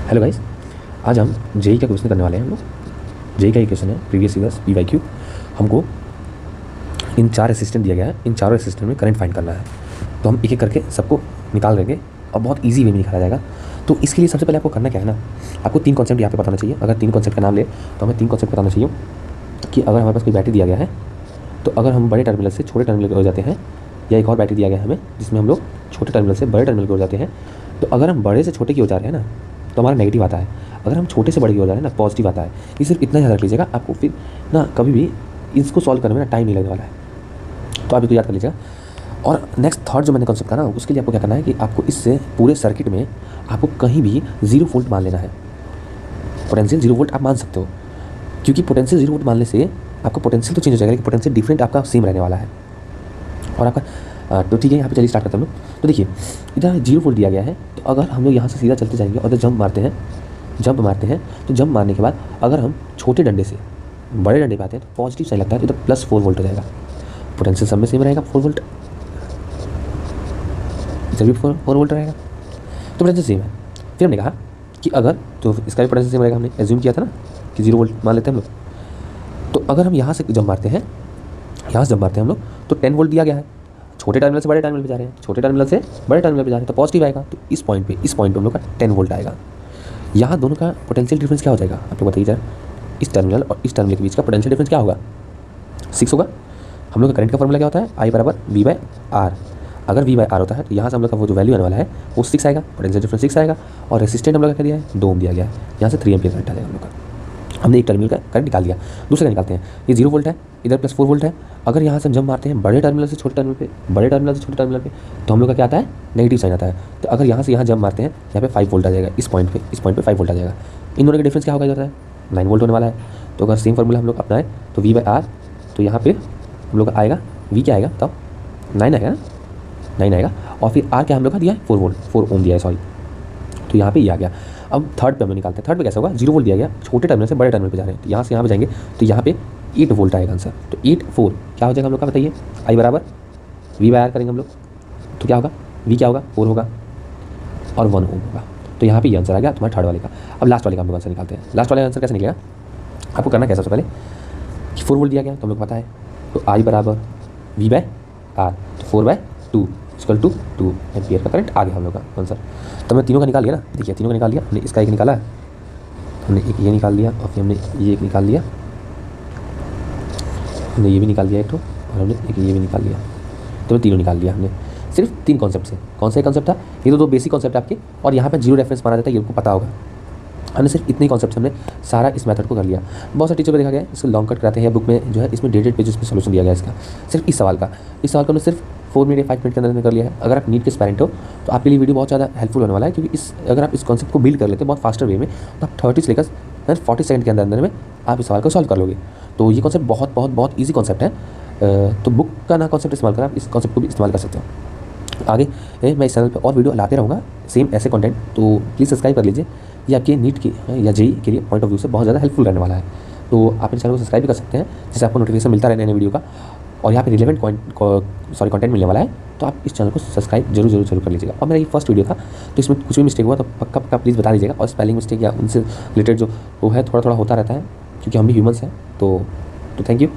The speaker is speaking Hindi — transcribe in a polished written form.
हेलो गाइस, आज हम जेई का क्वेश्चन करने वाले हैं। हम लोग जेई का एक क्वेश्चन है, प्रीवियस ईयर्स पीवाईक्यू। हमको इन 4 असिस्टेंट दिया गया है, इन चारों असिस्टेंट में करंट फाइंड करना है। तो हम एक एक करके सबको निकाल देंगे और बहुत ईजी वे में निकाला जाएगा। तो इसके लिए सबसे पहले आपको करना क्या है ना, आपको 3 कॉन्सेप्ट यहाँ पे बताना चाहिए। अगर 3 कॉन्सेप्ट का नाम ले तो हमें 3 कॉन्सेप्ट बताना चाहिए कि अगर हमारे पास कोई बैटरी दिया गया है तो अगर हम बड़े टर्मिनल से छोटे टर्मिनल हो जाते हैं, या एक और बैटरी दिया गया है हमें जिसमें हम लोग छोटे टर्मिनल से बड़े टर्मिनल की हो जाते हैं, तो अगर हम बड़े से छोटे की हो जा रहे हैं ना तो हमारा नेगेटिव आता है, अगर हम छोटे से बड़े की हो जा रहे हैं ना पॉजिटिव आता है। ये सिर्फ इतना याद रख लीजिएगा, आपको फिर ना कभी भी इसको सॉल्व करने में ना टाइम नहीं लगने वाला है। तो आप इसको याद कर लीजिएगा। और नेक्स्ट थर्ड जो मैंने कॉन्सेप्ट कहा ना, उसके लिए आपको क्या करना है कि आपको इससे पूरे सर्किट में आपको कहीं भी 0 वोल्ट मान लेना है। पोटेंशियल 0 वोल्ट आप मान सकते हो, क्योंकि पोटेंशियल 0 वोल्ट मानने से आपका पोटेंशियल तो चेंज हो जाएगा लेकिन पोटेंशियल डिफरेंट आपका सेम रहने वाला है। और आपका तो ठीक है, यहाँ पे चलिए स्टार्ट करते हैं हम लोग। तो देखिए इधर 0 वोल्ट दिया गया है, तो अगर हम लोग यहाँ से सीधा चलते जाएंगे और जंप मारते हैं तो जंप मारने के बाद अगर हम छोटे डंडे से बड़े डंडे पे आते हैं तो पॉजिटिव साइन लगता है, तो इधर +4 वोल्ट हो जाएगा। पोटेंशियल सब में सेम रहेगा, 4 वोल्ट, इधर भी 4 वोल्ट रहेगा, तो पोटेंशियल सेम है। फिर हमने कहा कि अगर तो इसका भी पोटेंशियल सेम रहेगा। हमने एज्यूम किया था ना कि 0 वोल्ट मान लेते हैं हम लोग। तो अगर हम यहाँ से जंप मारते हैं हम लोग, तो 10 वोल्ट दिया गया है। छोटे टर्मिनल से बड़े टर्मिनल पे जा रहे हैं, छोटे टर्मिनल से बड़े टर्मिनल पे जा रहे हैं, तो पॉजिटिव आएगा। तो इस पॉइंट पे हम लोग का 10 वोल्ट आएगा। यहाँ दोनों का पोटेंशियल डिफरेंस क्या हो जाएगा आप लोग बताइए जरा। इस टर्मिनल और इस टर्मिनल के बीच का पोटेंशियल डिफरेंस क्या होगा? 6 होगा। हम लोग का करंट का फॉर्मूला क्या होता है? I = V/R। अगर V/R होता है तो यहाँ से हम लोग का वो जो वैल्यू आने वाला है वो 6 आएगा, पोटेंशियल डिफरेंस 6 आएगा। और रेसिस्टेंट हम लोग का क्या दिया है? 2 ओम दिया गया है। यहाँ से 3 एम्पीयर करंट आ जाएगा हम लोग का। हमने एक टर्मिनल का करंट निकाल दिया, दूसरे का निकालते हैं। ये 0 वोल्ट है, इधर +4 वोल्ट है। अगर यहाँ से हम जंप मारते हैं बड़े टर्मिनल से छोटे टर्मिनल पे, तो हम लोग का क्या आता है? नेगेटिव साइन आता है। तो अगर यहाँ से यहाँ जंप मारते हैं, यहाँ पे 5 वोल्ट आ जाएगा। इस पॉइंट पे 5 वोल्ट आ जाएगा। इन दोनों का डिफरेंस क्या होगा? इधर है 9 वोल्ट होने वाला है। तो अगर सेम फॉर्मूला हम लोग अपनाएं तो V/R, तो यहाँ पे हम लोग का आएगा V क्या आएगा तब? 9 आएगा ना, 9 आएगा। और फिर R क्या हम लोग का दिया है? 4 वोल्ट, 4 ओम दिया है, सॉरी। तो यहाँ पे ये आ गया। अब थर्ड पे हम लोग निकालते हैं। थर्ड पे कैसा होगा? 0 वोल्ट दिया गया, छोटे टर्मिनल से बड़े टर्मिनल पे जा रहे हैं, तो यहाँ से यहाँ पे जाएंगे तो यहाँ पे 8 वोल्ट आएगा आंसर। तो 8 4 क्या हो जाएगा हम लोग का बताइए? I = V/R करेंगे हम लोग, तो क्या होगा? V क्या होगा? 4 होगा और 1 ओम होगा। तो यहाँ पे ये आंसर आ गया तुम्हारे थर्ड वाले का। अब लास्ट वाले का हम लोग आंसर निकालते हैं। लास्ट वाले का आंसर कैसे निकलेगा? आपको करना कैसा? सबसे पहले 4 वोल्ट दिया गया तो हम लोग पता है, तो I = V/R, तो 4/2 = 2 एम्पियर का करंट आ गया हम लोग का आंसर। तो हमने तीनों का निकाल लिया ना, देखिए तीनों का निकाल लिया। हमने इसका एक निकाला है, हमने एक ये निकाल लिया, और फिर हमने ये एक निकाल लिया, हमने ये भी निकाल लिया एक तो, और हमने एक ये भी निकाल लिया। तो हमने तीनों निकाल लिया हमने सिर्फ 3 कॉन्सेप्ट से। कौन सा कॉन्सेप्ट था? ये तो 2 बेसिक कॉन्सेप्ट आपके, और यहाँ पे 0 रेफरेंस माना जाता है, ये आपको पता होगा। हमने सिर्फ इतने कॉन्सेप्ट से हमने सारा इस मेथड को कर लिया। बहुत सारे टीचर को देखा गया इसको लॉन्ग कट कराते हैं, बुक में जो है इसमें 1.5 पेजेस में सोल्यूशन दिया गया है इसका, सिर्फ इस सवाल का हमने सिर्फ 4 मिनट या 5 मिनट के अंदर कर लिया है। अगर आप नीट के एस्पायरेंट हो तो आपके लिए वीडियो बहुत ज़्यादा हेल्पफुल होने वाला है, क्योंकि अगर आप इस कॉन्सेप्ट को बिल्ड कर लेते हैं बहुत फास्टर वे में, तो आप 30 से लेकर 40 सेकंड के अंदर में आप इस सवाल को सॉल्व कर लोगे। तो ये कॉन्सेप्ट बहुत ईजी कॉन्सेप्ट है। तो बुक का ना कॉन्सेप्ट इस्तेमाल कर आप इस कॉन्सेप्ट को भी इस्तेमाल कर सकते हो। आगे मैं इस चैनल पे और वीडियो लाते रहूँगा सेम ऐसे कंटेंट, तो प्लीज़ सब्सक्राइब कर लीजिए। ये आपके नीट के या जेई के लिए पॉइंट ऑफ व्यू से बहुत ज़्यादा हेल्पफुल रहने वाला है। तो आप इस चैनल को सब्सक्राइब भी कर सकते हैं, जिससे आपको नोटिफिकेशन मिलता रहने नए वीडियो का, और यहाँ पे रिलेवेंट कंटेंट मिलने वाला है। तो आप इस चैनल को सब्सक्राइब जरूर कर लीजिएगा। और मेरा ये फर्स्ट वीडियो था, तो इसमें कुछ भी मिस्टेक हुआ तो पक्का प्लीज़ बता दीजिएगा। और स्पेलिंग मिस्टेक या उनसे रिलेटेड जो वो है थोड़ा होता रहता है, क्योंकि हम भी ह्यूमंस हैं। तो थैंक यू।